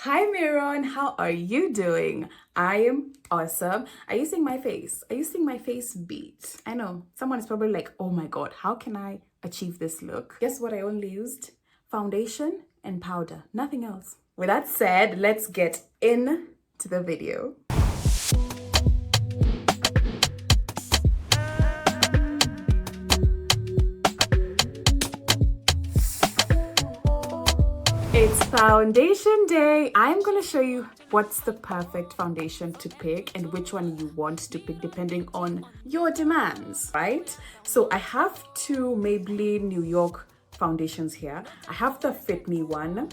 Hi Miron, how are you doing? I am awesome. Are you seeing my face? Are you seeing my face beat? I know someone is probably like, oh my god, how can I achieve this look? Guess what I only used? Foundation and powder, nothing else. With that said, let's get into the video. It's foundation day. I'm going to show you what's the perfect foundation to pick and which one you want to pick depending on your demands, right? So I have two Maybelline New York foundations here. I have the Fit Me one.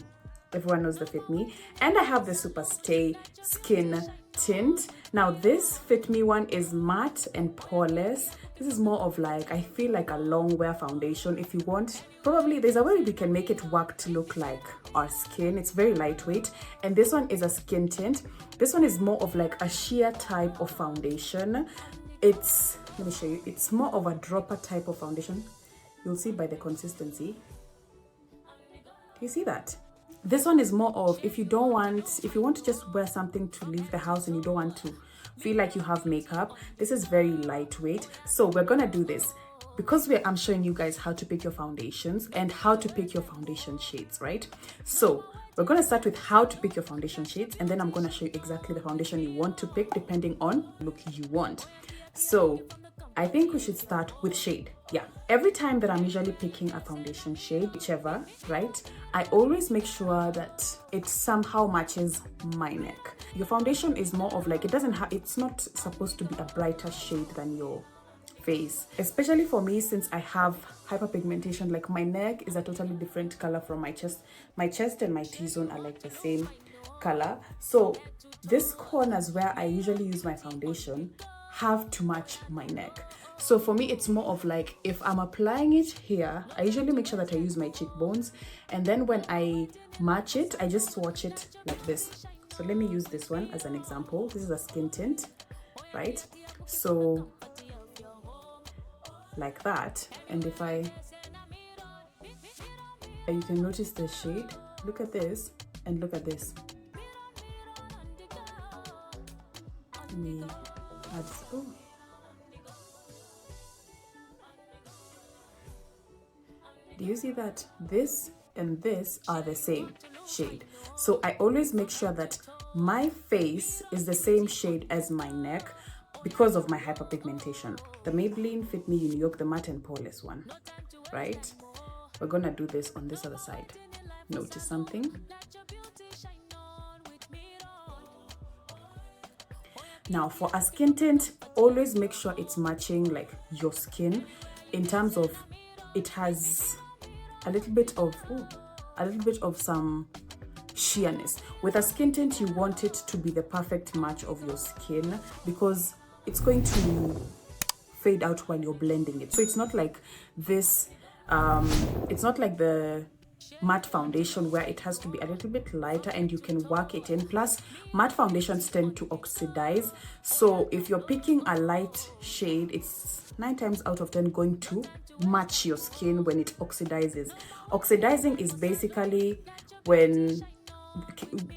Everyone knows the Fit Me. And I have the Super Stay Skin Tint. Now this Fit Me one is matte and poreless. This is more of like, I feel like a long wear foundation. If you want, probably there's a way we can make it work to look like our skin. It's very lightweight. And this one is a skin tint. This one is more of like a sheer type of foundation. Let me show you. It's more of a dropper type of foundation. You'll see by the consistency. Do you see that? This one is more of if you want to just wear something to leave the house and you don't want to feel like you have makeup. This is very lightweight. So we're gonna do this because I'm showing you guys how to pick your foundations and how to pick your foundation shades, right? So we're gonna start with how to pick your foundation shades, and then I'm gonna show you exactly the foundation you want to pick depending on look you want. So I think we should start with shade. Yeah, every time that I'm usually picking a foundation shade, whichever, right, I always make sure that it somehow matches my neck. Your foundation is more of like, it's not supposed to be a brighter shade than your face. Especially for me, since I have hyperpigmentation, like my neck is a totally different color from my chest. My chest and my T-zone are like the same color. So these corners where I usually use my foundation have to match my neck. So for me, it's more of like, if I'm applying it here, I usually make sure that I use my cheekbones. And then when I match it, I just swatch it like this. So let me use this one as an example. This is a skin tint, right? So like that. And you can notice the shade. Look at this and look at this. Let me add, oh. Do you see that this and this are the same shade? So I always make sure that my face is the same shade as my neck because of my hyperpigmentation. The Maybelline Fit Me New York, the matte and poreless one, right? We're gonna do this on this other side. Notice something? Now for a skin tint, always make sure it's matching like your skin in terms of it has a little bit of some sheerness. With a skin tint, you want it to be the perfect match of your skin because it's going to fade out while you're blending it. So it's not like this, it's not like the matte foundation where it has to be a little bit lighter and you can work it in. Plus, matte foundations tend to oxidize. So if you're picking a light shade, it's 9 times out of 10 going to match your skin when it oxidizes. Oxidizing is basically when,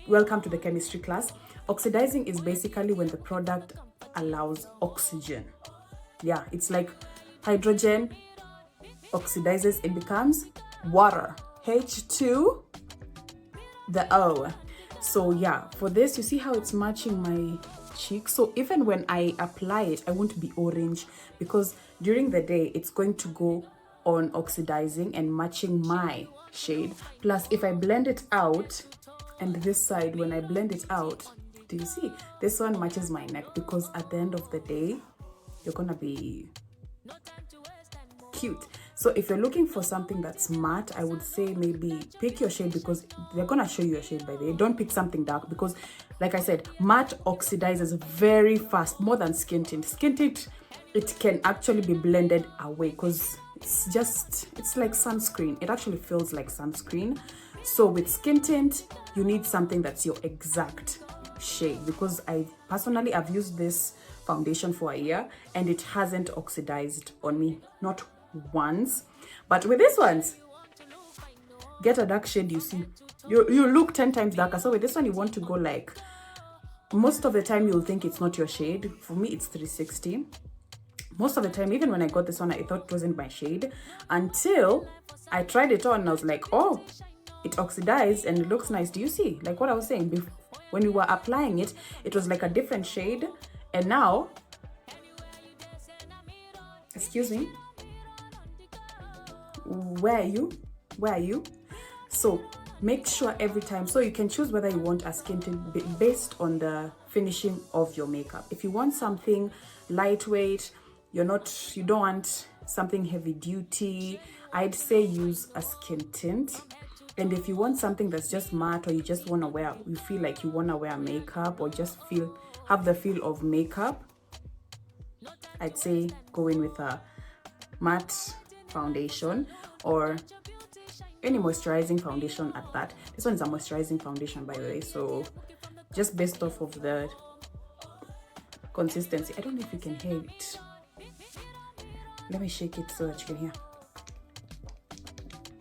welcome to the chemistry class. Oxidizing is basically when the product allows oxygen. Yeah, it's like hydrogen oxidizes and becomes water. H2, the O. So yeah, for this, you see how it's matching my cheek. So even when I apply it, I won't be orange because during the day, it's going to go on oxidizing and matching my shade. Plus, if I blend it out, and this side, when I blend it out, do you see? This one matches my neck because at the end of the day, you're gonna be cute. So if you're looking for something that's matte, I would say maybe pick your shade because they're gonna show you a shade by the way. Don't pick something dark because, like I said, matte oxidizes very fast, more than skin tint. Skin tint, it can actually be blended away because it's like sunscreen. It actually feels like sunscreen. So with skin tint, you need something that's your exact shade because I've used this foundation for a year and it hasn't oxidized on me, not once. But with these ones, get a dark shade, you see you look 10 times darker. So with this one, you want to go like, most of the time you'll think it's not your shade. For me, it's 360. Most of the time, even when I got this one, I thought it wasn't my shade until I tried it on and I was like, oh, it oxidized and it looks nice. Do you see? Like what I was saying before, when we were applying it, it was like a different shade. And now, excuse me, where are you? Where are you? So make sure every time, so you can choose whether you want a skin tint based on the finishing of your makeup. If you want something lightweight, you don't want something heavy duty, I'd say use a skin tint. And if you want something that's just matte, or you just want to wear, you feel like you want to wear makeup, or just have the feel of makeup, I'd say go in with a matte foundation or any moisturizing foundation at that. This one is a moisturizing foundation, by the way, so just based off of the consistency. I don't know if you can hear it. Let me shake it so that you can hear.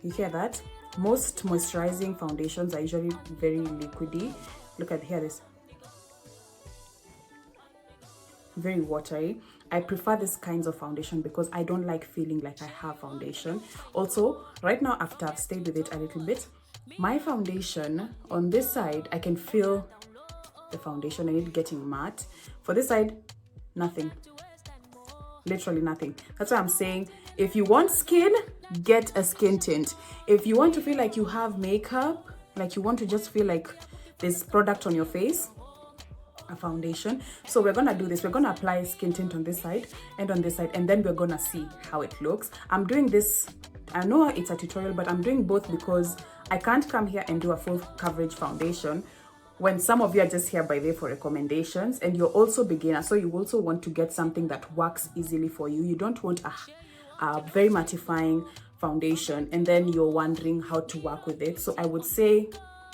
You hear that? Most moisturizing foundations are usually very liquidy. Look at here, this very watery. I prefer this kinds of foundation because I don't like feeling like I have foundation. Also, right now, after I've stayed with it a little bit, my foundation on this side, I can feel the foundation and it getting matte. For this side, nothing. Literally nothing. That's why I'm saying, if you want skin, get a skin tint. If you want to feel like you have makeup, like you want to just feel like there's product on your face, a foundation. So we're gonna do this. We're gonna apply skin tint on this side and on this side, and then we're gonna see how it looks. I'm doing this, I know it's a tutorial, but I'm doing both because I can't come here and do a full coverage foundation when some of you are just here by there for recommendations, and you're also beginner, so you also want to get something that works easily for you. You don't want a very mattifying foundation and then you're wondering how to work with it. So I would say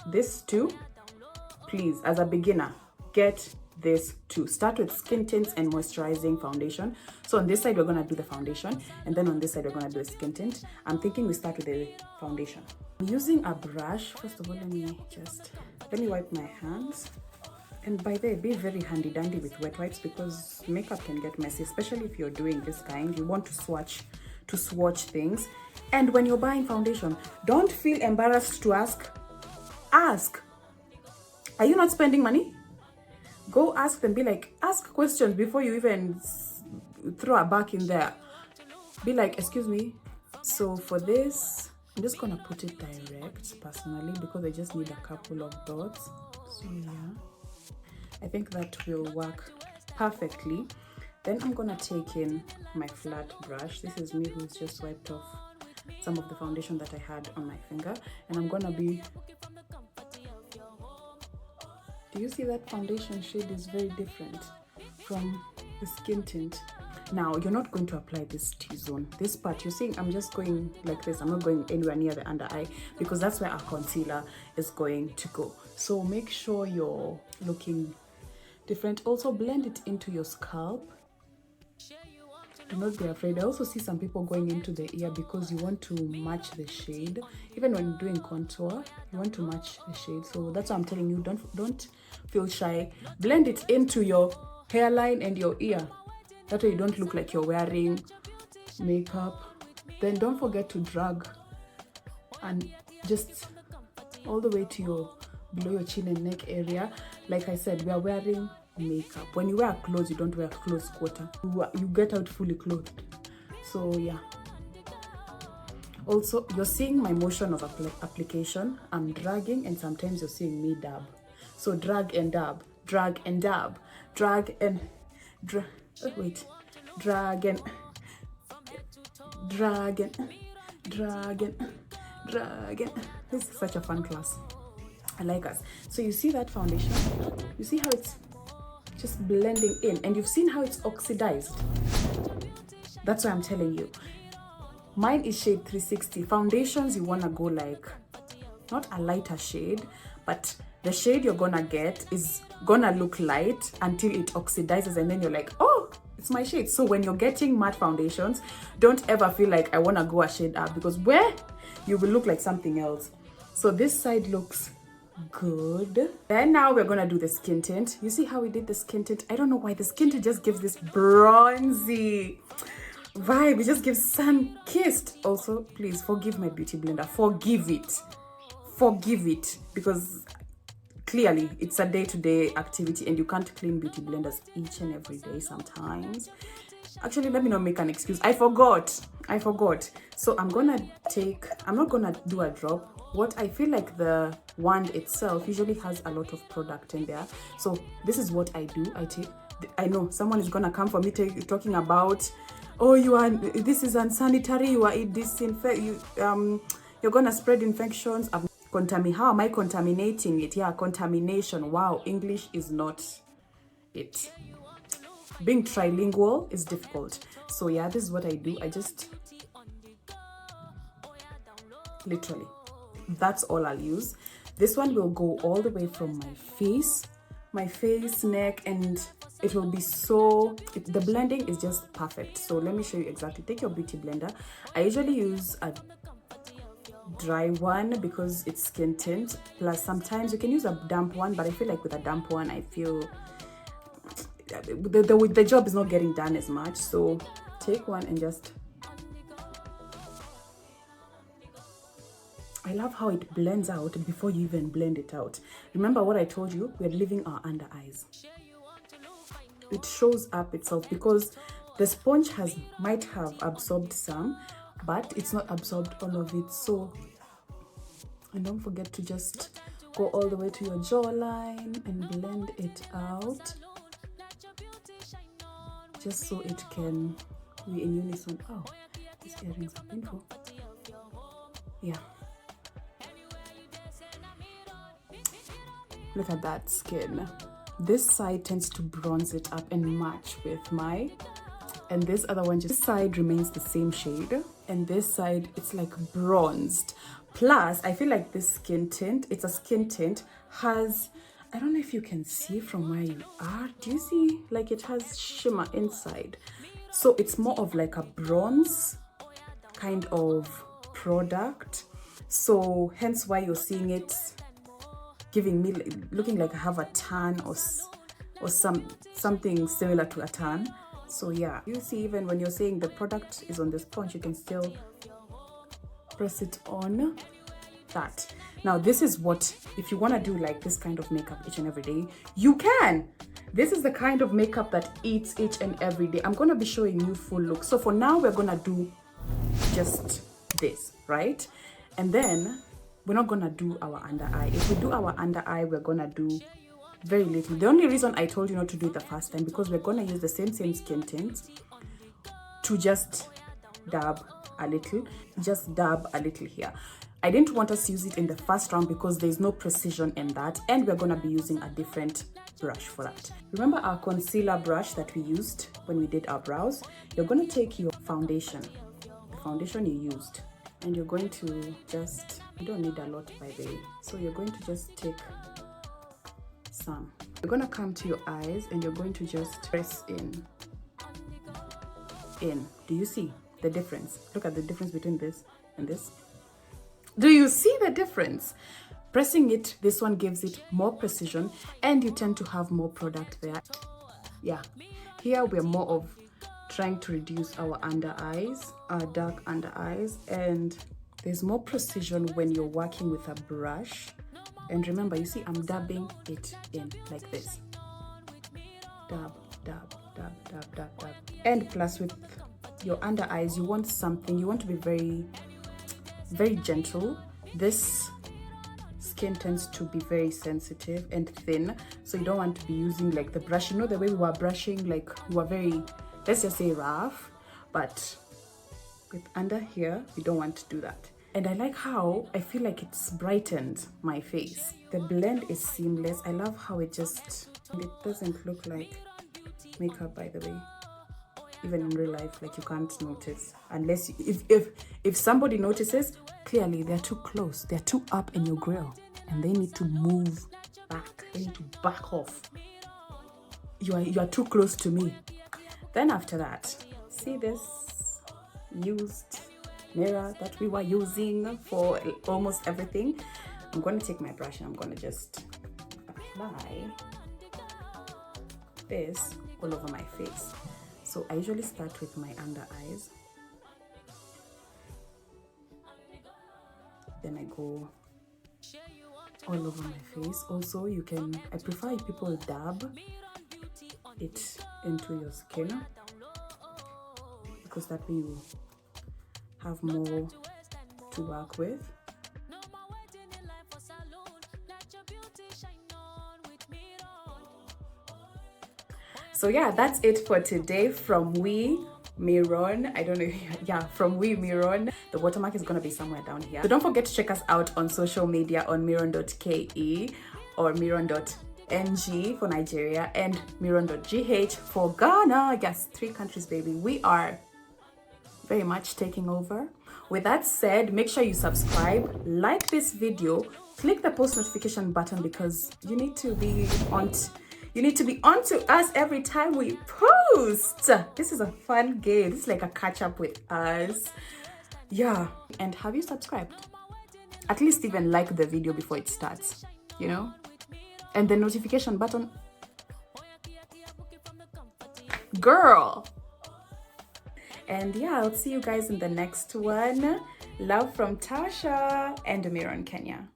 this too, please, as a beginner, get this too. Start with skin tints and moisturizing foundation. So on this side, we're gonna do the foundation, and then on this side, we're gonna do a skin tint. I'm thinking we start with the foundation. I'm using a brush. First of all, let me wipe my hands. And by the way, be very handy dandy with wet wipes because makeup can get messy, especially if you're doing this kind. You want to swatch things. And when you're buying foundation, don't feel embarrassed to ask. Are you not spending money? Go ask them. Be like, ask questions before you even throw a back in there. Be like, excuse me. So for this, I'm just gonna put it direct personally because I just need a couple of dots. So yeah, I think that will work perfectly. Then I'm gonna take in my flat brush. This is me who's just wiped off some of the foundation that I had on my finger, and I'm gonna be, do you see that foundation shade is very different from the skin tint? Now, you're not going to apply this T-zone. This part, you're seeing, I'm just going like this. I'm not going anywhere near the under eye because that's where our concealer is going to go. So make sure you're looking different. Also, blend it into your scalp. Do not be afraid. I also see some people going into the ear because you want to match the shade. Even when doing contour, you want to match the shade. So that's what I'm telling you. Don't feel shy. Blend it into your hairline and your ear. That way you don't look like you're wearing makeup. Then don't forget to drag and just all the way to your below your chin and neck area. Like I said, we are wearing makeup. When you wear clothes, you don't wear clothes quarter. You get out fully clothed. So yeah. Also, you're seeing my motion of application. I'm dragging, and sometimes you're seeing me dab. So drag and dab, drag and dab, drag and drag. Wait, drag and drag and drag and drag and. This is such a fun class. I like us. So you see that foundation? You see how it's just blending in, and you've seen how it's oxidized. That's why I'm telling you. Mine is shade 360. Foundations, you wanna go like, not a lighter shade, but the shade you're gonna get is gonna look light until it oxidizes, and then you're like, oh, it's my shade. So when you're getting matte foundations, don't ever feel like I wanna go a shade up, because where you will look like something else. So this side looks good. Then now we're gonna do the skin tint. You see how we did the skin tint? I don't know why the skin tint just gives this bronzy vibe. It just gives sun-kissed. Also, please forgive my beauty blender. Forgive it, because clearly it's a day-to-day activity and you can't clean beauty blenders each and every day sometimes. Actually, let me not make an excuse. I forgot. So I'm not gonna do a drop. What I feel like the wand itself usually has a lot of product in there. So this is what I do. I know someone is gonna come for me talking about, oh, this is unsanitary, you are you're gonna spread infections. How am I contaminating it? Yeah, contamination. Wow, English is not it. Being trilingual is difficult. So yeah, this is what I do. I just literally, that's all I'll use. This one will go all the way from my face, neck, and it will be the blending is just perfect. So let me show you exactly. Take your beauty blender. I usually use a dry one because it's skin tint, plus sometimes you can use a damp one, but I feel like with a damp one I feel the job is not getting done as much. So take one and just, I love how it blends out before you even blend it out. Remember what I told you, we're leaving our under eyes. It shows up itself because the sponge might have absorbed some, but it's not absorbed all of it. So, and don't forget to just go all the way to your jawline and blend it out, just so it can be in unison. Oh, these earrings are painful. Yeah. Look at that skin. This side tends to bronze it up and match with and this other one, this side remains the same shade, and this side it's like bronzed. Plus, I feel like this skin tint, it's a skin tint, has, I don't know if you can see from where you are. Do you see? Like it has shimmer inside. So it's more of like a bronze kind of product. So hence why you're seeing it giving me, looking like I have a tan or something similar to a tan. So yeah, you see, even when you're saying the product is on the sponge, you can still press it on that. Now this is what, if you want to do like this kind of makeup each and every day, you can. This is the kind of makeup that eats each and every day. I'm going to be showing you full look. So for now, we're going to do just this, right? And then we're not going to do our under eye. If we do our under eye, we're going to do very little. The only reason I told you not to do it the first time, because we're going to use the same skin tint to just dab a little here. I didn't want us to use it in the first round because there's no precision in that, and we're going to be using a different brush for that. Remember our concealer brush that we used when we did our brows? You're going to take your foundation, the foundation you used, and you're going to just, you don't need a lot by the way, so you're going to just take some. You're going to come to your eyes and you're going to just press in. Do you see the difference? Look at the difference between this and this. Do you see the difference? Pressing it, this one gives it more precision and you tend to have more product there. Yeah, here we're more of trying to reduce our under eyes, our dark under eyes, and there's more precision when you're working with a brush. And remember, you see, I'm dabbing it in like this. Dab, dab, dab, dab, dab, dab. And plus with your under eyes, you want to be very, very gentle. This skin tends to be very sensitive and thin, so you don't want to be using like the brush, you know, the way we were brushing, like we were very, let's just say rough, but with under here, you don't want to do that. And I like how I feel like it's brightened my face. The blend is seamless. I love how it doesn't look like makeup, by the way. Even in real life, like you can't notice unless if somebody notices, clearly they're too close, they're too up in your grill and they need to move back, they need to back off. You are too close to me. Then after that, see this used mirror that we were using for almost everything. I'm going to take my brush and I'm going to just apply this all over my face. So I usually start with my under eyes, then I go all over my face. Also, I prefer if people dab it into your skin, because that way you have more to work with. So yeah, that's it for today from Miron. I don't know. Yeah, from Miron. The watermark is gonna be somewhere down here. So don't forget to check us out on social media on miron.ke or miron.ng for Nigeria and miron.gh for Ghana. Yes, 3 countries, baby. We are very much taking over. With that said, make sure you subscribe, like this video, click the post notification button, because you need to be on to us every time we post. This is a fun game. This is like a catch up with us. Yeah. And have you subscribed? At least even like the video before it starts, you know? And the notification button. Girl. And yeah, I'll see you guys in the next one. Love from Tasha and Miron, Kenya.